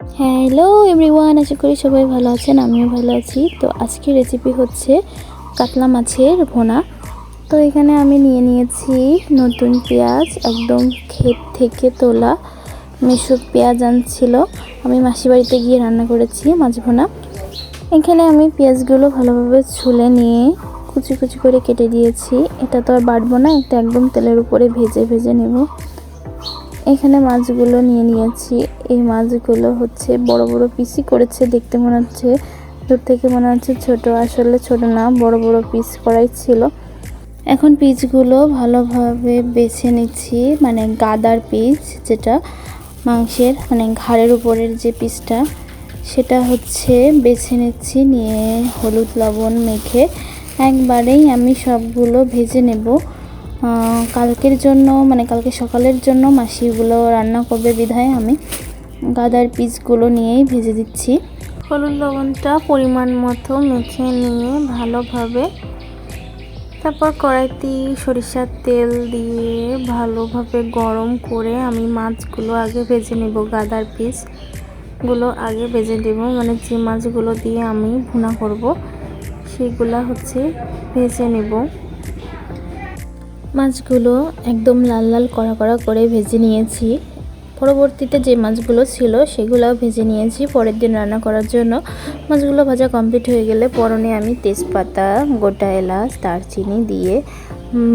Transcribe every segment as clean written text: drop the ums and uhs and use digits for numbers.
Hello everyone, আশা করি সবাই ভালো আছেন। আমিও ভালো আছি। তো আজকের রেসিপি হচ্ছে কাতলা মাছের ভুনা। তো এখানে আমি নিয়ে নিয়েছি নতুন পেঁয়াজ, একদম ক্ষেত থেকে তোলা মিশুক পেঁয়াজ আনছিল। আমি মাসি বাড়িতে গিয়ে রান্না করেছি মাছ ভুনা। এখানে আমি পেঁয়াজগুলো ভালোভাবে ছুলে নিয়ে কুচি কুচি করে কেটে দিয়েছি। এটা তো আর বাটবো না, এটা একদম তেলের উপরে ভেজে ভেজে নেব। এখানে মাছগুলো নিয়ে নিয়েছি। এই মাছগুলো হচ্ছে বড় বড় পিসই করেছে, দেখতে মনে হচ্ছে দূর থেকে মনে হচ্ছে ছোট, আসলে ছোট না, বড় বড় পিস করাই ছিল। এখন পিসগুলো ভালোভাবে বেছে নিচ্ছি, মানে গাদার পিস, যেটা মাংসের মানে ঘাড়ের উপরের যে পিসটা, সেটা হচ্ছে বেছে নিচ্ছি। নিয়ে হলুদ লবণ মেখে একবারেই আমি সবগুলো ভেজে নেব। কালকের জন্য, মানে কালকে সকালের জন্য মাসিগুলো রান্না করবে বিধায় আমি গাদার পিসগুলো নিয়েই ভেজে দিচ্ছি। হলুদ লবণটা পরিমাণ মতো মেখে নিয়ে ভালোভাবে, তারপর কড়াইতে সরিষার তেল দিয়ে ভালোভাবে গরম করে আমি মাছগুলো আগে ভেজে নেব। গাদার পিসগুলো আগে ভেজে দেব, মানে যে মাছগুলো দিয়ে আমি ভুনা করব সেগুলো হচ্ছে ভেজে নেব। মাছগুলো একদম লাল লাল কড়া কড়া করে ভেজে নিয়েছি। পরবর্তীতে যে মাছগুলো ছিল সেগুলোও ভেজে নিয়েছি পরের দিন রান্না করার জন্য। মাছগুলো ভাজা কমপ্লিট হয়ে গেলে পরনে আমি তেজপাতা, গোটা এলাচ, দারচিনি দিয়ে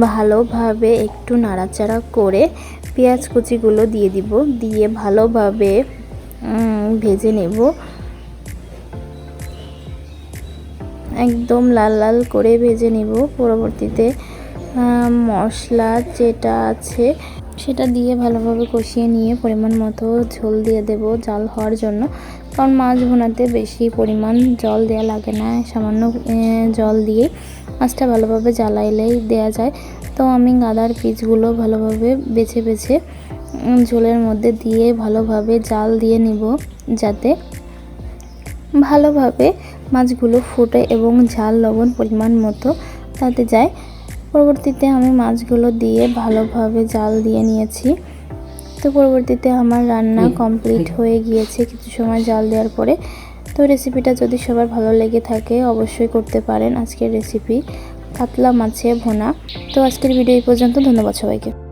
ভালোভাবে একটু নাড়াচাড়া করে পেঁয়াজ কুচিগুলো দিয়ে দিব, দিয়ে ভালোভাবে ভেজে নেব। একদম লাল লাল করে ভেজে নেব। পরবর্তীতে মশলা যেটা আছে সেটা দিয়ে ভালোভাবে কষিয়ে নিয়ে পরিমাণ মতো ঝোল দিয়ে দেব জাল হওয়ার জন্য, কারণ মাছ ভুনাতে বেশি পরিমাণ জল দেওয়া লাগে না, সামান্য জল দিয়ে মাছটা ভালোভাবে জ্বালাইলেই দেওয়া যায়। তো আমি গাদার পিসগুলো ভালোভাবে বেছে বেছে ঝোলের মধ্যে দিয়ে ভালোভাবে জাল দিয়ে নিব, যাতে ভালোভাবে মাছগুলো ফুটে এবং ঝাল লবণ পরিমাণ মতো তাতে যায়। পরবর্তীতে আমি মাছগুলো দিয়ে ভালোভাবে জাল দিয়ে নিয়েছি। তো পরবর্তীতে আমার রান্না কমপ্লিট হয়ে গিয়েছে কিছু সময় জাল দেওয়ার পরে। তো রেসিপিটা যদি সবার ভালো লেগে থাকে অবশ্যই করতে পারেন। আজকের রেসিপি কাতলা মাছের ভুনা। তো আজকের ভিডিও এই পর্যন্ত। ধন্যবাদ সবাইকে।